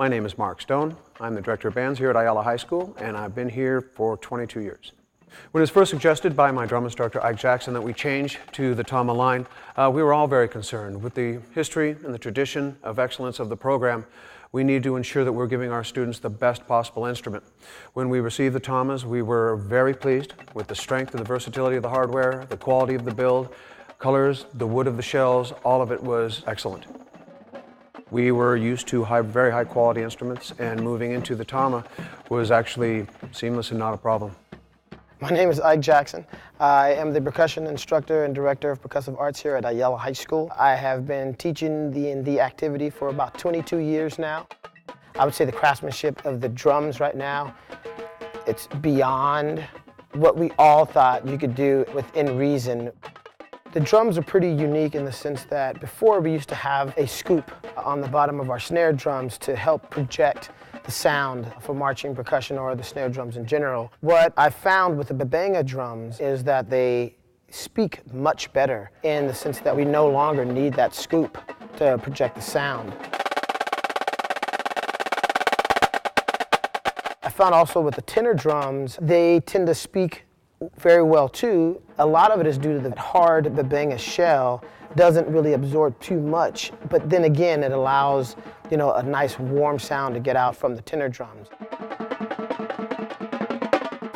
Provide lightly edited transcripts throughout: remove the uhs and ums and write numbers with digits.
My name is Mark Stone. I'm the director of bands here at Ayala High School, and I've been here for 22 years. When it was first suggested by my drum instructor, Ike Jackson, that we change to the Tama line, we were all very concerned. With the history and the tradition of excellence of the program, we need to ensure that we're giving our students the best possible instrument. When we received the Tamas, we were very pleased with the strength and the versatility of the hardware, the quality of the build, colors, the wood of the shells, all of it was excellent. We were used to very high quality instruments, and moving into the Tama was actually seamless and not a problem. My name is Ike Jackson. I am the percussion instructor and director of percussive arts here at Ayala High School. I have been teaching the activity for about 22 years now. I would say the craftsmanship of the drums right now, it's beyond what we all thought you could do within reason. The drums are pretty unique in the sense that before we used to have a scoop on the bottom of our snare drums to help project the sound for marching percussion or the snare drums in general. What I found with the babanga drums is that they speak much better in the sense that we no longer need that scoop to project the sound. I found also with the tenor drums, they tend to speak very well too. A lot of it is due to the hard babanga shell doesn't really absorb too much, but then again it allows, a nice warm sound to get out from the tenor drums.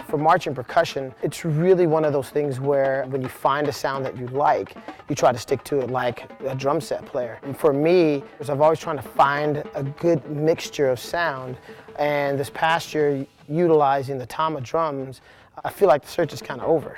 For marching percussion, it's really one of those things where when you find a sound that you like, you try to stick to it like a drum set player. And for me, I've always trying to find a good mixture of sound, and this past year, utilizing the Tama drums, I feel like the search is kind of over.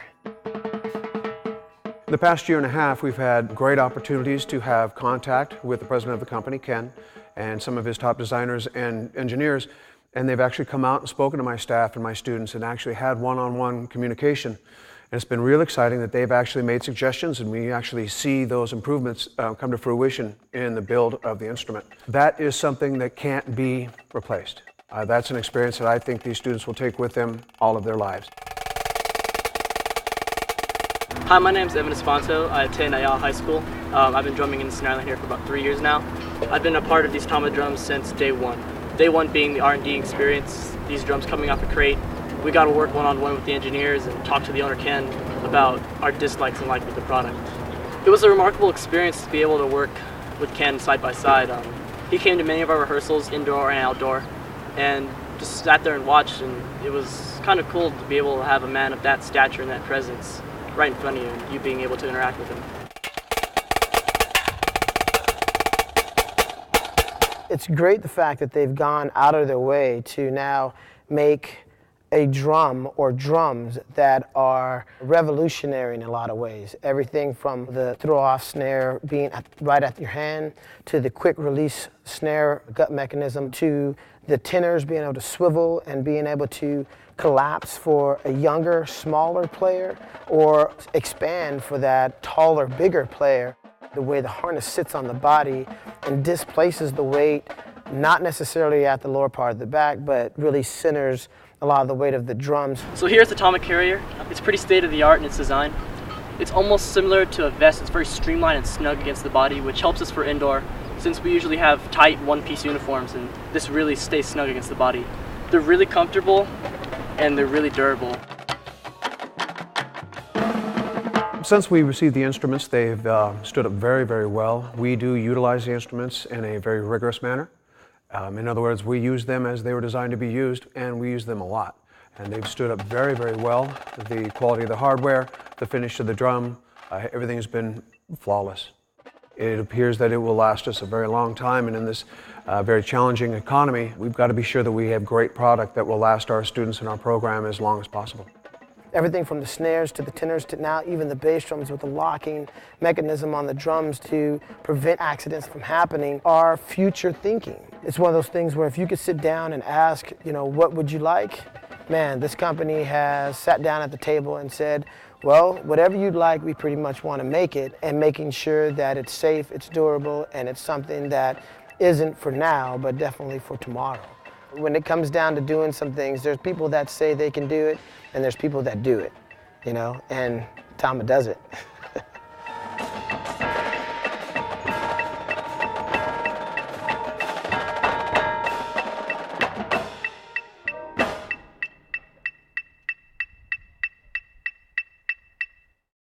The past year and a half, we've had great opportunities to have contact with the president of the company, Ken, and some of his top designers and engineers, and they've actually come out and spoken to my staff and my students and actually had one-on-one communication. And it's been real exciting that they've actually made suggestions, and we actually see those improvements come to fruition in the build of the instrument. That is something that can't be replaced. That's an experience that I think these students will take with them all of their lives. Hi, my name is Evan Esponto. I attend Ayala High School. I've been drumming in the snare line here for about 3 years now. I've been a part of these Tama drums since day one. Day one being the R&D experience, these drums coming off a crate. We got to work one-on-one with the engineers and talk to the owner, Ken, about our dislikes and likes with the product. It was a remarkable experience to be able to work with Ken side by side. He came to many of our rehearsals, indoor and outdoor, and just sat there and watched, and it was kind of cool to be able to have a man of that stature and that presence right in front of you, and you being able to interact with him. It's great the fact that they've gone out of their way to now make a drum or drums that are revolutionary in a lot of ways. Everything from the throw-off snare being right at your hand, to the quick release snare gut mechanism, to the tenors being able to swivel and being able to collapse for a younger, smaller player, or expand for that taller, bigger player. The way the harness sits on the body and displaces the weight, not necessarily at the lower part of the back, but really centers a lot of the weight of the drums. So here's the Tama carrier. It's pretty state-of-the-art in its design. It's almost similar to a vest. It's very streamlined and snug against the body, which helps us for indoor, since we usually have tight one-piece uniforms, and this really stays snug against the body. They're really comfortable, and they're really durable. Since we received the instruments, they've stood up very, very well. We do utilize the instruments in a very rigorous manner. In other words, we use them as they were designed to be used, and we use them a lot. And they've stood up very, very well. The quality of the hardware, the finish of the drum, everything has been flawless. It appears that it will last us a very long time, and in this very challenging economy, we've got to be sure that we have great product that will last our students in our program as long as possible. Everything from the snares to the tenors to now even the bass drums with the locking mechanism on the drums to prevent accidents from happening are future thinking. It's one of those things where if you could sit down and ask, what would you like? Man, this company has sat down at the table and said, well, whatever you'd like, we pretty much want to make it, and making sure that it's safe, it's durable, and it's something that isn't for now, but definitely for tomorrow. When it comes down to doing some things, there's people that say they can do it, and there's people that do it, and Tama does it.